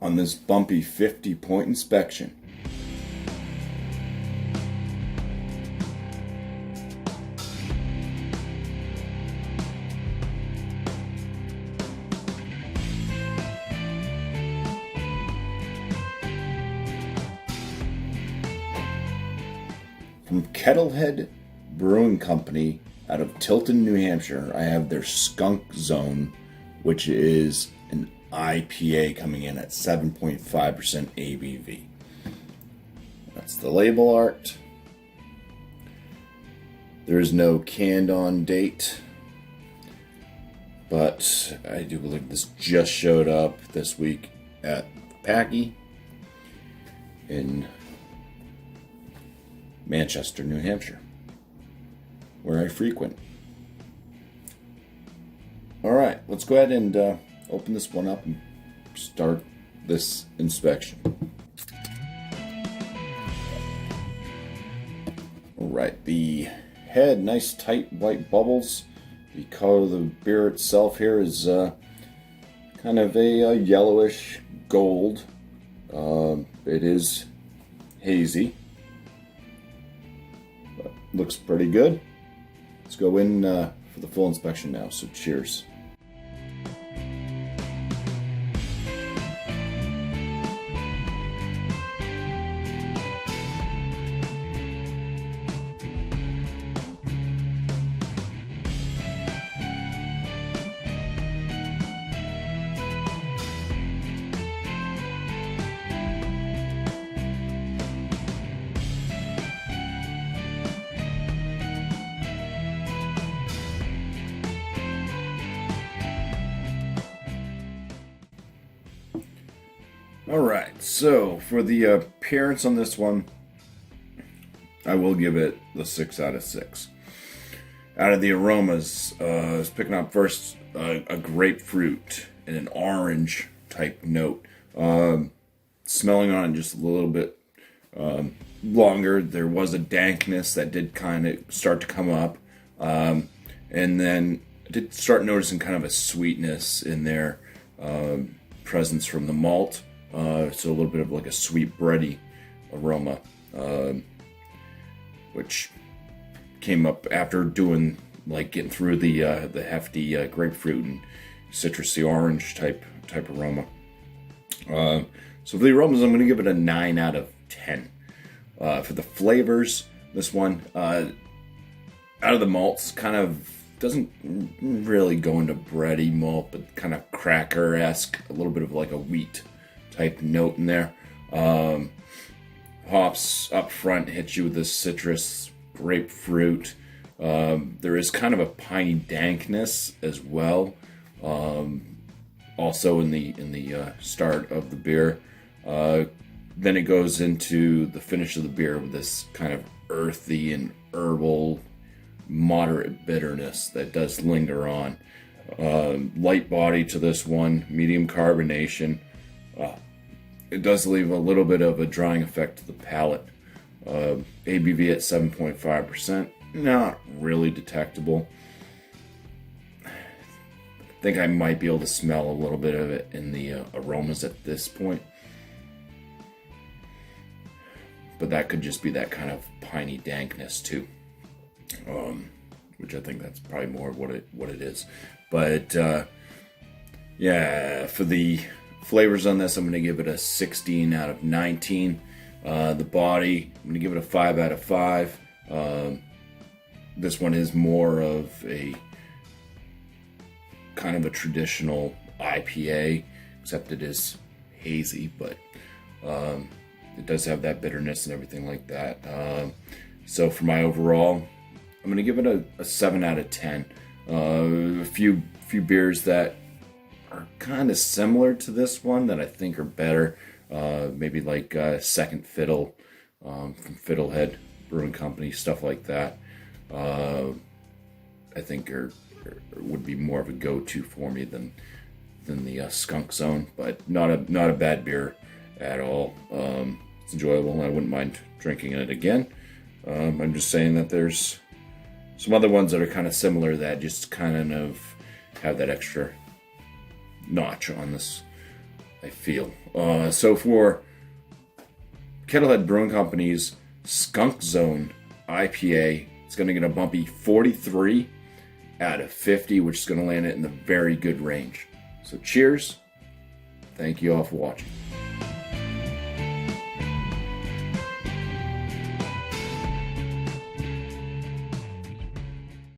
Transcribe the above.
on this BuMpY 50-point inspection. From Kettlehead Brewing Company out of Tilton, New Hampshire, I have their SKUNK Zone, which is an IPA coming in at 7.5% ABV. That's the label art. There is no canned on date, but I do believe this just showed up this week at BuMpy in Manchester, New Hampshire, where I frequent. All right, let's go ahead and open this one up and start this inspection. All right, the head, nice tight white bubbles. The color of the beer itself here is kind of a yellowish gold. It is hazy. Looks pretty good. Let's go in for the full inspection now, so cheers. Alright, so for the appearance on this one, I will give it the 6 out of 6. Out of the aromas, I was picking up first a grapefruit and an orange type note. Smelling on it just a little bit longer, there was a dankness that did kind of start to come up. And then I did start noticing kind of a sweetness in there, presence from the malt. So a little bit of like a sweet bready aroma, which came up after doing like getting through the hefty grapefruit and citrusy orange type aroma. So for the aromas, I'm going to give it a 9 out of 10. For the flavors, this one out of the malts kind of doesn't really go into bready malt, but kind of cracker-esque, a little bit of like a wheat type note in there. Hops up front hit you with this citrus, grapefruit. There is kind of a piney dankness as well. Also in the start of the beer. Then it goes into the finish of the beer with this kind of earthy and herbal, moderate bitterness that does linger on. Light body to this one, medium carbonation. It does leave a little bit of a drying effect to the palate. ABV at 7.5%, not really detectable. I think I might be able to smell a little bit of it in the aromas at this point. But that could just be that kind of piney dankness too. Which I think that's probably more of what it is. But yeah, for the flavors on this, I'm going to give it a 16 out of 19. The body, I'm going to give it a 5 out of 5. This one is more of a kind of a traditional IPA, except it is hazy, but it does have that bitterness and everything like that. So for my overall, I'm going to give it a 7 out of 10. A few beers that are kind of similar to this one that I think are better. Maybe like Second Fiddle from Kettlehead Brewing Company, stuff like that. I think would be more of a go-to for me than the SKUNK Zone, but not a bad beer at all. It's enjoyable, and I wouldn't mind drinking it again. I'm just saying that there's some other ones that are kind of similar that just kind of have that extra notch on this I feel. So for Kettlehead Brewing Company's Skunk Zone IPA, it's going to get a BuMpy 43 out of 50, which is going to land it in the very good range. So cheers. Thank you all for watching.